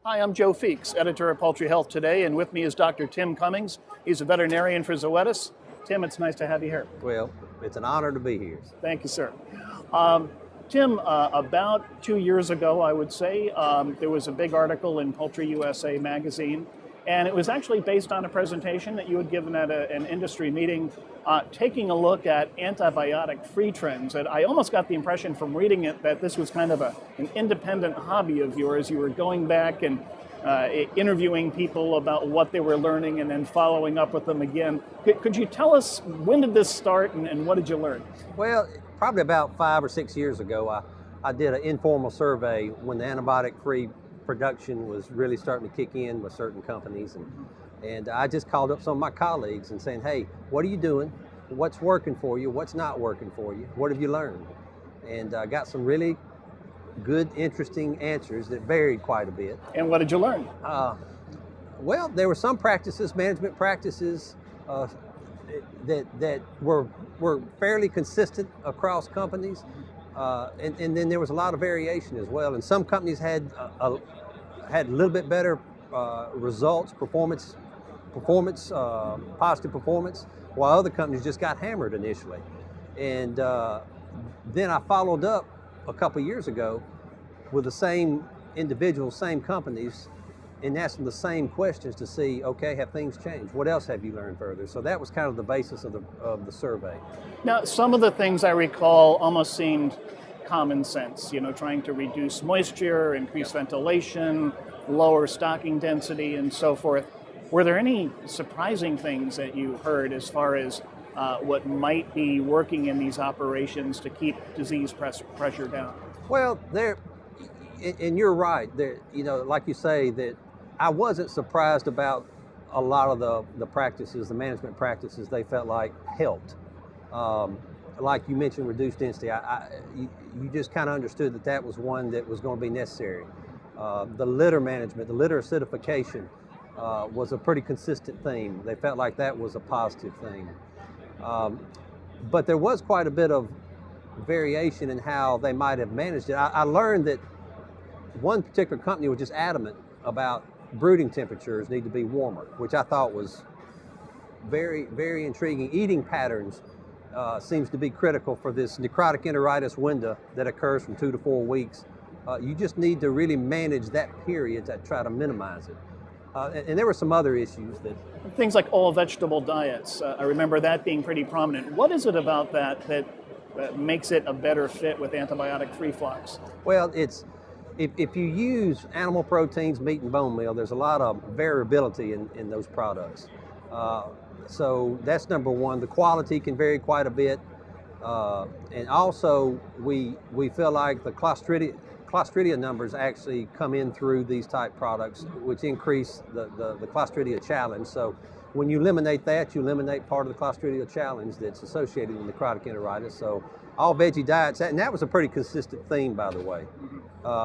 Hi, I'm Joe Feeks, editor of Poultry Health Today, and with me is Dr. Tim Cummings. He's a veterinarian for Zoetis. Tim, it's nice to have you here. Well, it's an honor to be here. Thank you, sir. Tim, about 2 years ago, I would say, there was a big article in Poultry USA magazine, and it was actually based on a presentation that you had given at an industry meeting, taking a look at antibiotic-free trends. And I almost got the impression from reading it that this was kind of an independent hobby of yours. You were going back and interviewing people about what they were learning and then following up with them again. Could you tell us, when did this start and what did you learn? Well, probably about 5 or 6 years ago, I did an informal survey when the antibiotic-free production was really starting to kick in with certain companies. And I just called up some of my colleagues and saying, hey, what are you doing? What's working for you? What's not working for you? What have you learned? And I got some really good, interesting answers that varied quite a bit. And what did you learn? Well, there were some practices, management practices, that were fairly consistent across companies, and then there was a lot of variation as well. And some companies had a little bit better results, positive performance, while other companies just got hammered initially. And then I followed up a couple years ago with the same individuals, same companies, and asked them the same questions to see, okay, have things changed? What else have you learned further? So that was kind of the basis of the survey. Now, some of the things I recall almost seemed common sense, trying to reduce moisture, increase ventilation, lower stocking density, and so forth. Were there any surprising things that you heard as far as what might be working in these operations to keep disease pressure down? Well, and you're right. Like you say, that I wasn't surprised about a lot of the practices, the management practices they felt like helped. Like you mentioned, reduced density. You just kind of understood that was one that was going to be necessary. The litter management, the litter acidification was a pretty consistent theme. They felt like that was a positive thing. But there was quite a bit of variation in how they might have managed it. I learned that one particular company was just adamant about brooding temperatures need to be warmer, which I thought was very, very intriguing. Eating patterns seems to be critical for this necrotic enteritis window that occurs from 2 to 4 weeks. You just need to really manage that period to try to minimize it. And there were some other issues that... Things like all vegetable diets. I remember that being pretty prominent. What is it about that makes it a better fit with antibiotic-free flocks? Well, if you use animal proteins, meat and bone meal, there's a lot of variability in those products. So that's number one. The quality can vary quite a bit. And also, we feel like the Clostridia numbers actually come in through these type products, which increase the Clostridia challenge. So when you eliminate that, you eliminate part of the Clostridia challenge that's associated with necrotic enteritis. So all veggie diets, and that was a pretty consistent theme, by the way.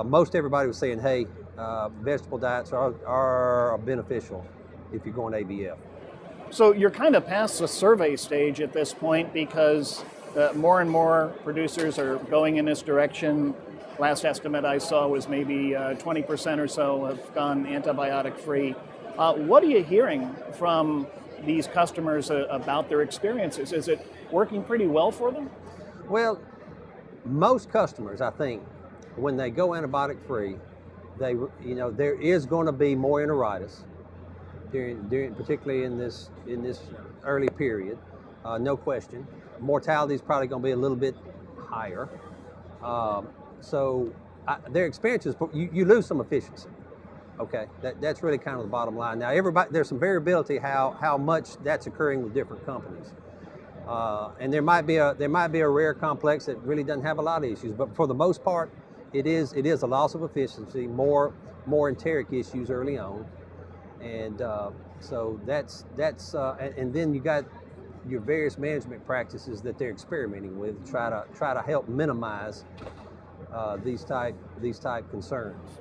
Most everybody was saying, hey, vegetable diets are beneficial if you're going AVF. So you're kind of past the survey stage at this point because more and more producers are going in this direction. Last estimate I saw was maybe 20% or so have gone antibiotic-free. What are you hearing from these customers about their experiences? Is it working pretty well for them? Well, most customers, I think, when they go antibiotic-free, there is going to be more enteritis during particularly in this early period, no question. Mortality is probably going to be a little bit higher. So their experiences, you lose some efficiency. Okay, that's really kind of the bottom line. Now, there's some variability how much that's occurring with different companies, and there might be a rare complex that really doesn't have a lot of issues. But for the most part, it is a loss of efficiency, more enteric issues early on, and so that's and then you got your various management practices that they're experimenting with to try to help minimize these type concerns.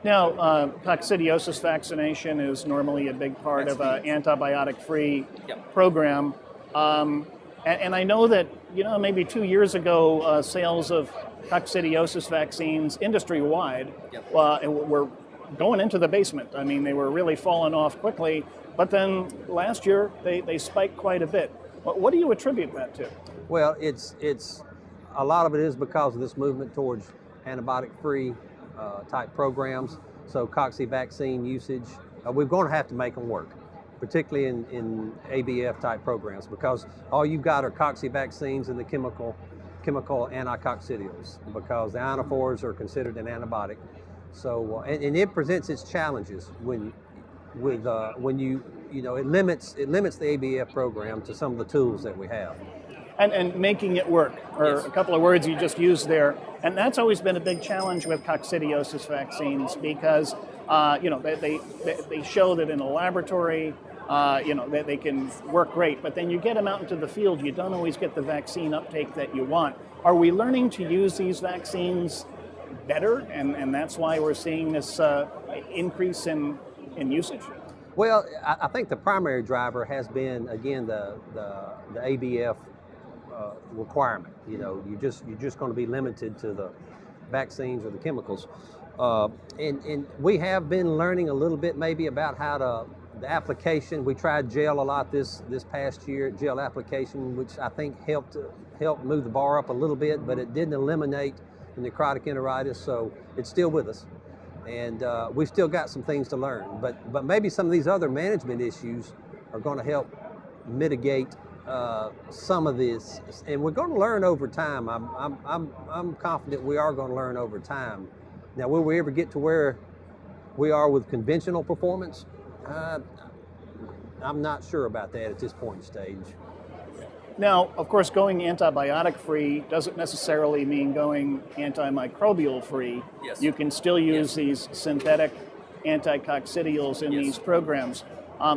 Now, coccidiosis vaccination is normally a big part of an antibiotic-free program. And I know that, maybe 2 years ago, sales of coccidiosis vaccines industry-wide were going into the basement. I mean, they were really falling off quickly, but then last year they spiked quite a bit. What do you attribute that to? Well, it's a lot of it is because of this movement towards antibiotic-free type programs. So cocci vaccine usage, we're going to have to make them work, particularly in ABF type programs, because all you've got are cocci vaccines and the chemical anticoccidials, because the ionophores are considered an antibiotic. So and it presents its challenges when it limits the ABF program to some of the tools that we have. And making it work, or Yes. a couple of words you just used there. And that's always been a big challenge with coccidiosis vaccines, because they show that in a laboratory, they can work great, but then you get them out into the field, you don't always get the vaccine uptake that you want. Are we learning to use these vaccines better, and that's why we're seeing this increase in usage? Well, I think the primary driver has been, again, the ABF requirement. You're just going to be limited to the vaccines or the chemicals, and we have been learning a little bit maybe about how the application. We tried gel a lot this past year, gel application, which I think helped move the bar up a little bit, but it didn't eliminate the necrotic enteritis, so it's still with us, and we've still got some things to learn. But maybe some of these other management issues are going to help mitigate some of this, and we're going to learn over time. I'm confident we are going to learn over time. Now, will we ever get to where we are with conventional performance? I'm not sure about that at this point in stage. Now, of course, going antibiotic-free doesn't necessarily mean going antimicrobial-free. Yes. You can still use Yes. these synthetic anticoccidials in Yes. these programs,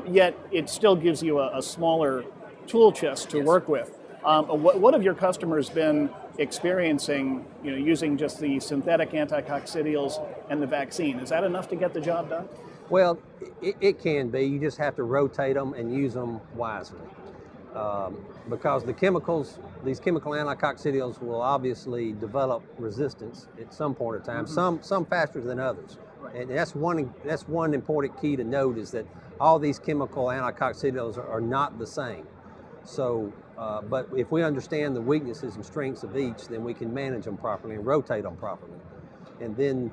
yet it still gives you a smaller tool chest to Yes. work with. What have your customers been experiencing, using just the synthetic anticoccidials and the vaccine? Is that enough to get the job done? Well, it can be. You just have to rotate them and use them wisely. Because these chemical anticoccidials will obviously develop resistance at some point in time, some faster than others. Right. And that's one important key to note, is that all these chemical anticoccidials are not the same. So, but if we understand the weaknesses and strengths of each, then we can manage them properly and rotate them properly. And then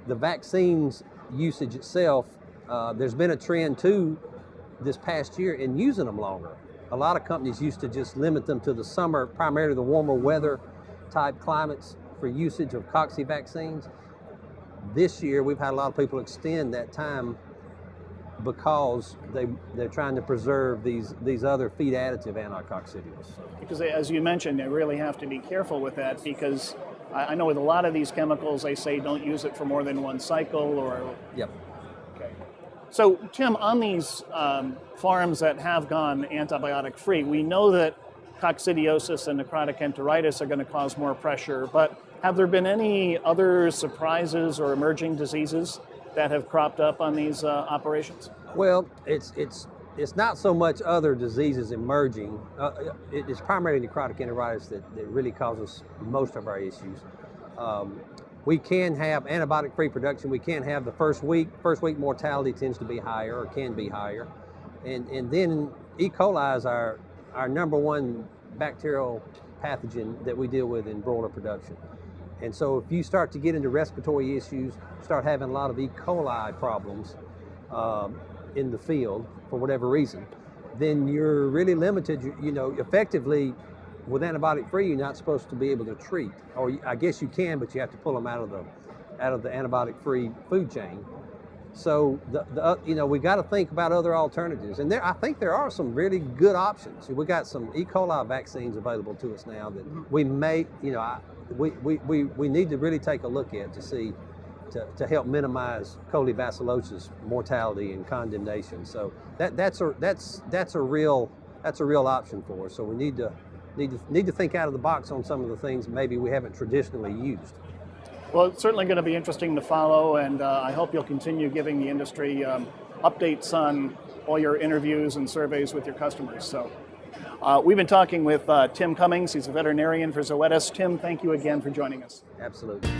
the vaccines usage itself, there's been a trend too this past year in using them longer. A lot of companies used to just limit them to the summer, primarily the warmer weather type climates for usage of cocci vaccines. This year, we've had a lot of people extend that time because they're trying to preserve these other feed additive anticoccidials. Because as you mentioned, they really have to be careful with that, because I know with a lot of these chemicals, they say don't use it for more than one cycle, or... Yep. Okay. So, Tim, on these farms that have gone antibiotic-free, we know that coccidiosis and necrotic enteritis are going to cause more pressure, but have there been any other surprises or emerging diseases that have cropped up on these operations? Well, it's not so much other diseases emerging. It's primarily necrotic enteritis that really causes most of our issues. We can have antibiotic-free production. We can have the first week mortality tends to be higher, or can be higher. And then E. coli is our number one bacterial pathogen that we deal with in broiler production. And so if you start to get into respiratory issues, start having a lot of E. coli problems in the field for whatever reason, then you're really limited. Effectively, with antibiotic-free, you're not supposed to be able to treat, or I guess you can, but you have to pull them out of the antibiotic-free food chain. So we got to think about other alternatives, and I think there are some really good options. We got some E. coli vaccines available to us now that we may, we need to really take a look at to see to help minimize colibacillosis mortality and condemnation. So that's a real option for us. So we need to think out of the box on some of the things maybe we haven't traditionally used. Well, it's certainly going to be interesting to follow, and I hope you'll continue giving the industry updates on all your interviews and surveys with your customers. So we've been talking with Tim Cummings. He's a veterinarian for Zoetis. Tim, thank you again for joining us. Absolutely.